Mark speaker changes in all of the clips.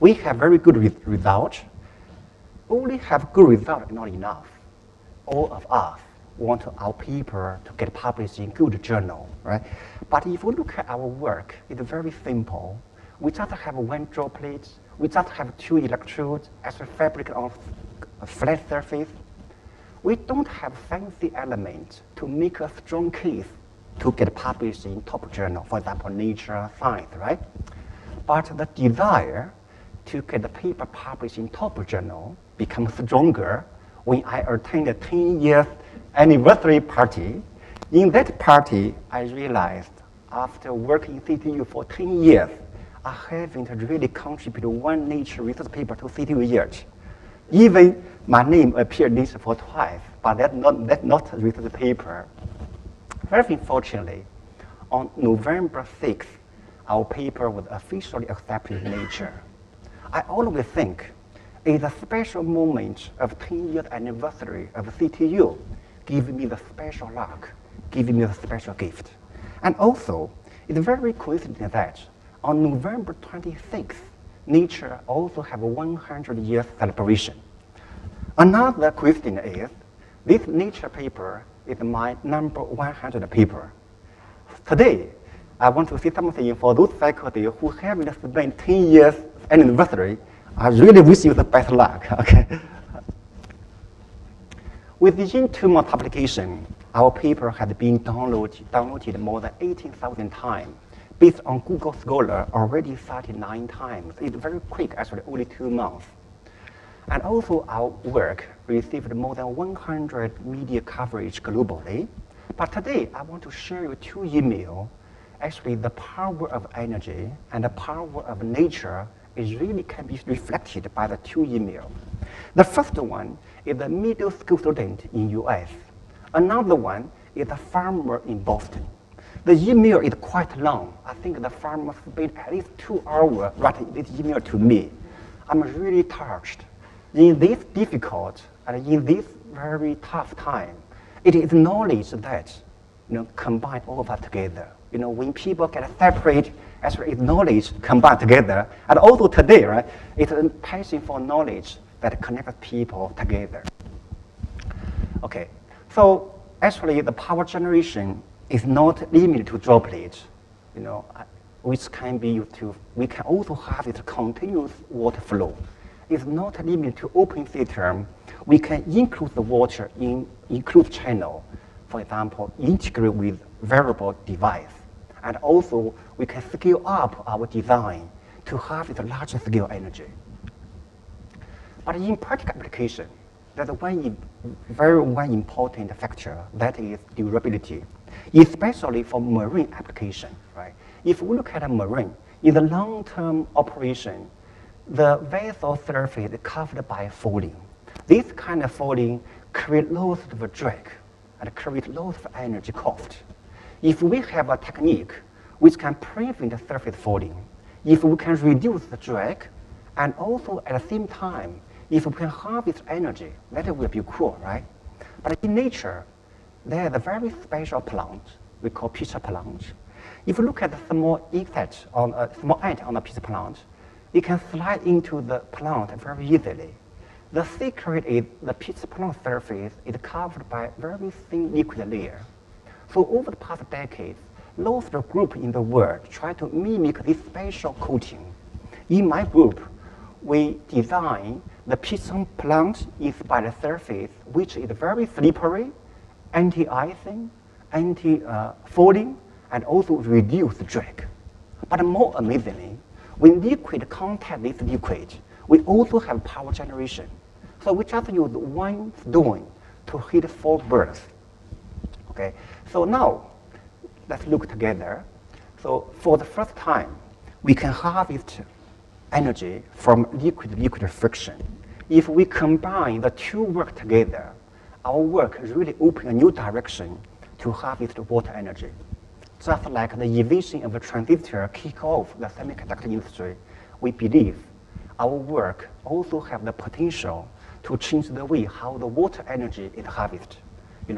Speaker 1: We have very good results. Only have good results is not enough. All of us want our paper to get published in good journal, right? But if we look at our work, it's very simple. We just have one droplet, we just have two electrodes as a fabric of a flat surface. We don't have fancy elements to make a strong case to get published in top journal, for example, Nature, Science, right? But the desire to get the paper published in top journal becomes stronger when I attend a 10 years anniversary party. In that party, I realized after working in CTU for 10 years, I haven't really contributed one Nature research paper to CTU yet. Even my name appeared in Nature for twice, but that's not a research paper. Very unfortunately, on November 6th, our paper was officially accepted in Nature. I always think it's a special moment of 10 years anniversary of CTU, giving me the special luck, giving me the special gift. And also, it's very coincident that on November 26th, Nature also have a 100 year celebration. Another question is, this Nature paper is my number 100 paper. Today, I want to say something for those faculty who haven't spent 10 years anniversary. I really wish you the best luck, okay? Within 2 months publication, our paper has been downloaded more than 18,000 times. Based on Google Scholar, already 39 times. It's very quick, actually, only 2 months. And also our work received more than 100 media coverage globally. But today, I want to share you 2 emails. Actually, the power of energy and the power of nature is really can be reflected by the 2 emails. The first one is a middle school student in US. Another one is a farmer in Boston. The email is quite long. I think the farmer spent at least 2 hours writing this email to me. I'm really touched. In this difficult and in this very tough time, it is knowledge that combine all of us together. When people get separate, actually it's knowledge combined together. And also today, right, it's a passion for knowledge that connects people together. Okay, so actually the power generation is not limited to droplets, which can be used to, we can also have it continuous water flow. It's not limited to open system. We can include the water in include channel, for example, integrate with variable device. And also, we can scale up our design to have the larger scale energy. But in practical application, there's one important factor, that is durability, especially for marine application, right? If we look at a marine, in the long-term operation, the vessel surface is covered by folding. This kind of folding creates lots of drag and creates lots of energy cost. If we have a technique which can prevent the surface folding, if we can reduce the drag, and also at the same time, if we can harvest energy, that will be cool, right? But in nature, there's a very special plant we call pitcher plant. If you look at the small insect on a small ant on a pitcher plant, it can slide into the plant very easily. The secret is the pitcher plant surface is covered by a very thin liquid layer. So over the past decades, lots of groups in the world try to mimic this special coating. In my group, we design the pitcher plant is by the surface, which is very slippery, anti-icing, anti-folding, and also reduce drag. But more amazingly, when liquid contact this liquid, we also have power generation. So we just use one stone to hit 4 birds. Okay, so now let's look together. So for the first time, we can harvest energy from liquid friction. If we combine the 2 work together, our work really opens a new direction to harvest water energy. Just like the invention of a transistor kick off the semiconductor industry, we believe our work also have the potential to change the way how the water energy is harvested.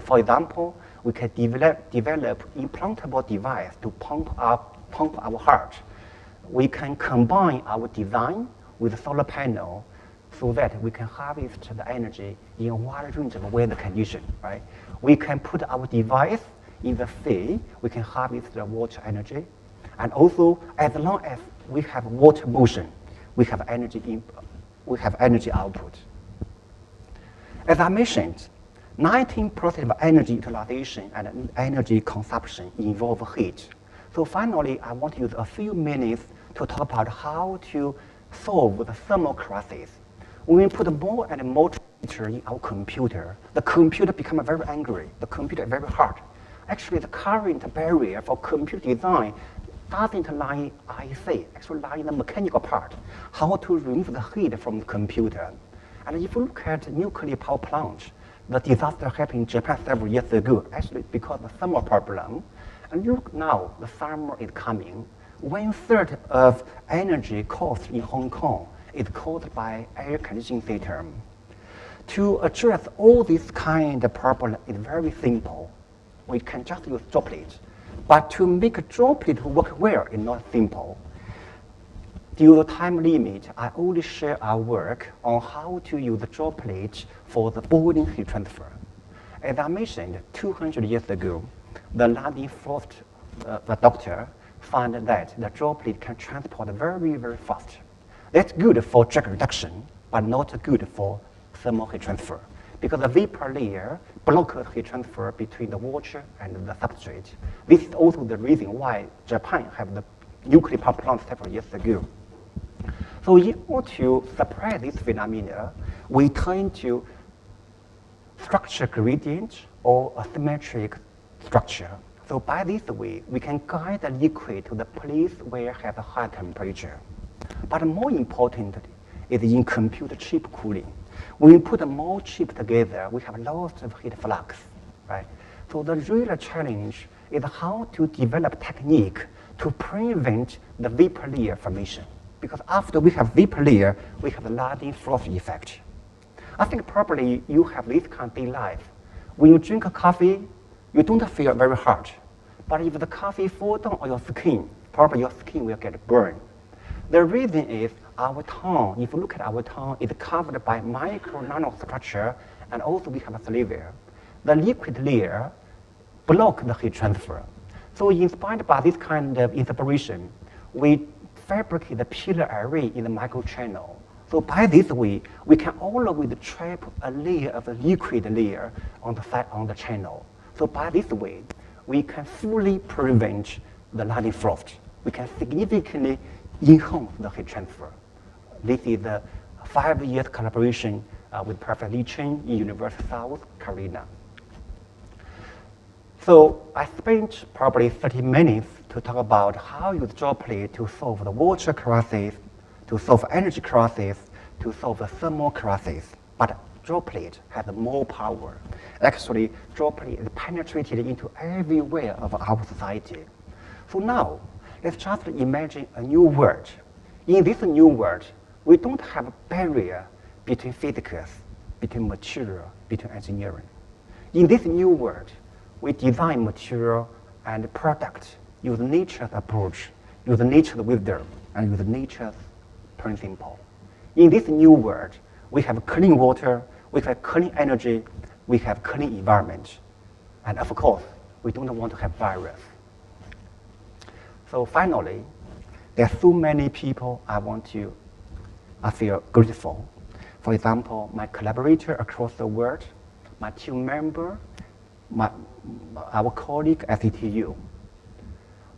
Speaker 1: For example, we can develop implantable device to pump our heart. We can combine our design with a solar panel so that we can harvest the energy in a wide range of weather conditions, right? We can put our device in the sea, we can harvest the water energy. And also, as long as we have water motion, we have energy output. As I mentioned, 19% of energy utilization and energy consumption involve heat. So finally, I want to use a few minutes to talk about how to solve the thermal crisis. When we put more and more transistor in our computer, the computer becomes very angry. The computer is very hard. Actually, the current barrier for computer design doesn't lie in IC, actually lie in the mechanical part, how to remove the heat from the computer. And if you look at nuclear power plant, the disaster happened in Japan several years ago, actually because of the thermal problem. And look now, the summer is coming. 1/3 of energy cost in Hong Kong is caused by air conditioning system. To address all this kind of problem is very simple. We can just use droplets. But to make a droplet work well is not simple. Due to time limit, I only share our work on how to use the droplet for the boiling heat transfer. As I mentioned, 200 years ago, the London Frost, the doctor, found that the droplet can transport very, very fast. That's good for drag reduction, but not good for thermal heat transfer, because the vapor layer blocks heat transfer between the water and the substrate. This is also the reason why Japan have the nuclear power plant several years ago. So in order to suppress this phenomena, we turn to structure gradient or a symmetric structure. So by this way, we can guide the liquid to the place where it has a high temperature. But more importantly is in computer chip cooling. When we put more chips together, we have lots of heat flux, right? So the real challenge is how to develop technique to prevent the vapor layer formation. Because after we have vapor layer, we have the London frost effect. I think probably you have this kind of daily life. When you drink a coffee, you don't feel very hot. But if the coffee falls down on your skin, probably your skin will get burned. The reason is our tongue, if you look at our tongue, is covered by micro nanostructure, and also we have a saliva. The liquid layer blocks the heat transfer. So inspired by this kind of inspiration, we fabricate the pillar array in the microchannel. So by this way, we can always trap a layer of a liquid layer on the side on the channel. So by this way, we can fully prevent the London frost. We can significantly enhance the heat transfer. This is a 5-year collaboration with Prof. Li Chen in University of South Carolina. So I spent probably 30 minutes to talk about how you use droplet to solve the water crisis, to solve energy crisis, to solve the thermal crisis. But droplet has more power. Actually, droplet is penetrated into everywhere of our society. So now, let's just imagine a new world. In this new world, we don't have a barrier between physics, between material, between engineering. In this new world, we design material and product, use nature's approach, use nature's wisdom, and use nature's principle. In this new world, we have clean water, we have clean energy, we have clean environment. And of course, we don't want to have virus. So finally, there are so many people I feel grateful. For example, my collaborator across the world, my team member, our colleague at CTU.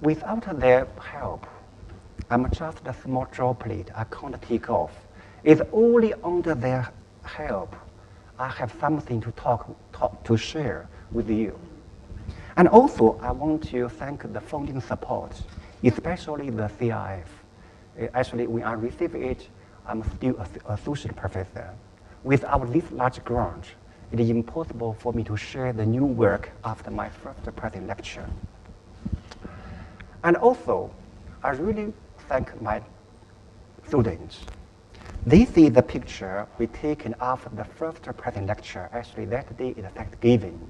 Speaker 1: Without their help, I'm just a small droplet. I can't take off. It's only under their help I have something to share with you. And also, I want to thank the funding support, especially the CIF. Actually, when I received it, I'm still an associate professor. Without this large grant, it is impossible for me to share the new work after my first present lecture. And also, I really thank my students. This is the picture we taken after the first present lecture. Actually, that day is Thanksgiving.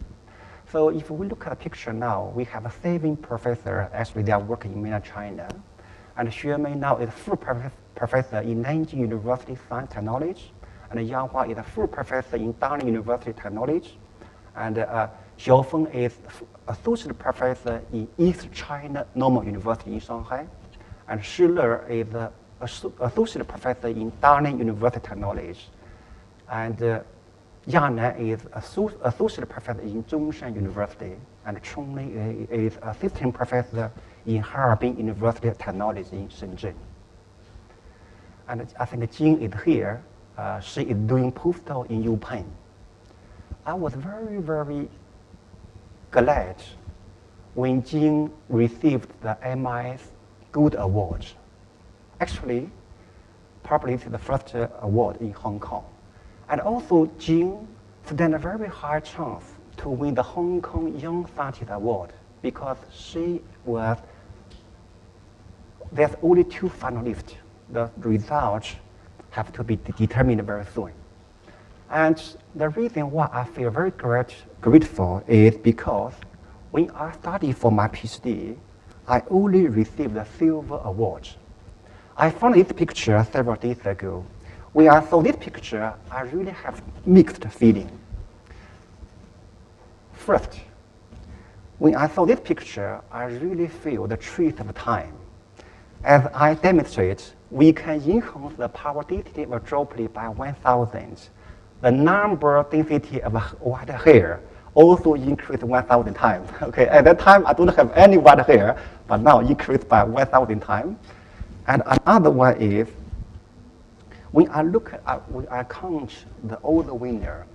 Speaker 1: So if we look at the picture now, we have 7 professors. Actually, they are working in mainland China. And Xuemei now is a full professor in Nanjing University Science Technology, and Yang Hua is a full professor in Dalian University Technology, and Xiaofeng is associate professor in East China Normal University in Shanghai, and Shiller is associate professor in Dalian University Technology, and Yang Nan is associate professor in Zhongshan University, and Chong Li is assistant professor in Harbin University of Technology in Shenzhen. And I think Jing is here. She is doing postdoc in UPenn. I was very, very glad when Jing received the MIS Good Award. Actually, probably it's the first award in Hong Kong. And also, Jing stands a very high chance to win the Hong Kong Young Scientist Award because there's only 2 finalists. The results have to be determined very soon. And the reason why I feel very grateful is because when I studied for my PhD, I only received the silver award. I found this picture several days ago. When I saw this picture, I really have mixed feeling. First, when I saw this picture, I really feel the truth of time. As I demonstrate, we can enhance the power density of a droplet by 1,000. The number density of white hair also increased 1,000 times. Okay, at that time, I don't have any white hair, but now increased by 1,000 times. And another one is, when I count all the winner,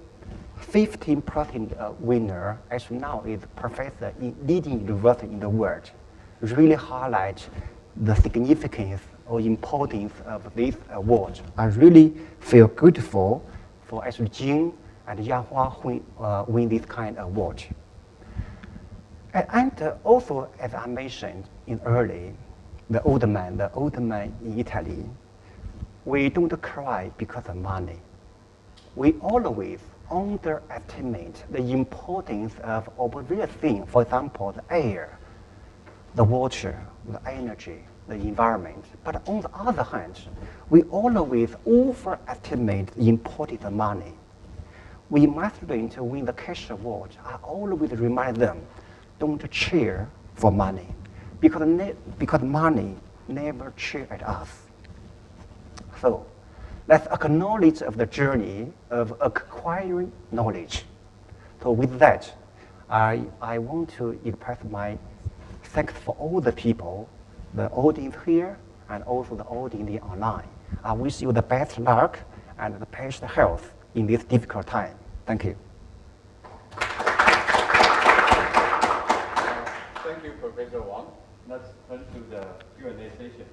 Speaker 1: 15% winner actually now is professor in leading university in the world. Really highlight the significance or importance of this award. I really feel grateful for actually Jing and Yang Hua win this kind of award. And also, as I mentioned early, the old man in Italy, we don't cry because of money. We always underestimate the importance of obvious things, for example, the air, the water, the energy, the environment. But on the other hand, we always overestimate the importance of money. When my students win the cash award, I always remind them, don't cheer for money, because money never cheers at us. So let's acknowledge of the journey of acquiring knowledge. So with that, I want to express my thanks for all the people, the audience here, and also the audience online. I wish you the best luck and the best health in this difficult time. Thank you.
Speaker 2: Thank you, Professor Wang. Let's turn to the Q&A session.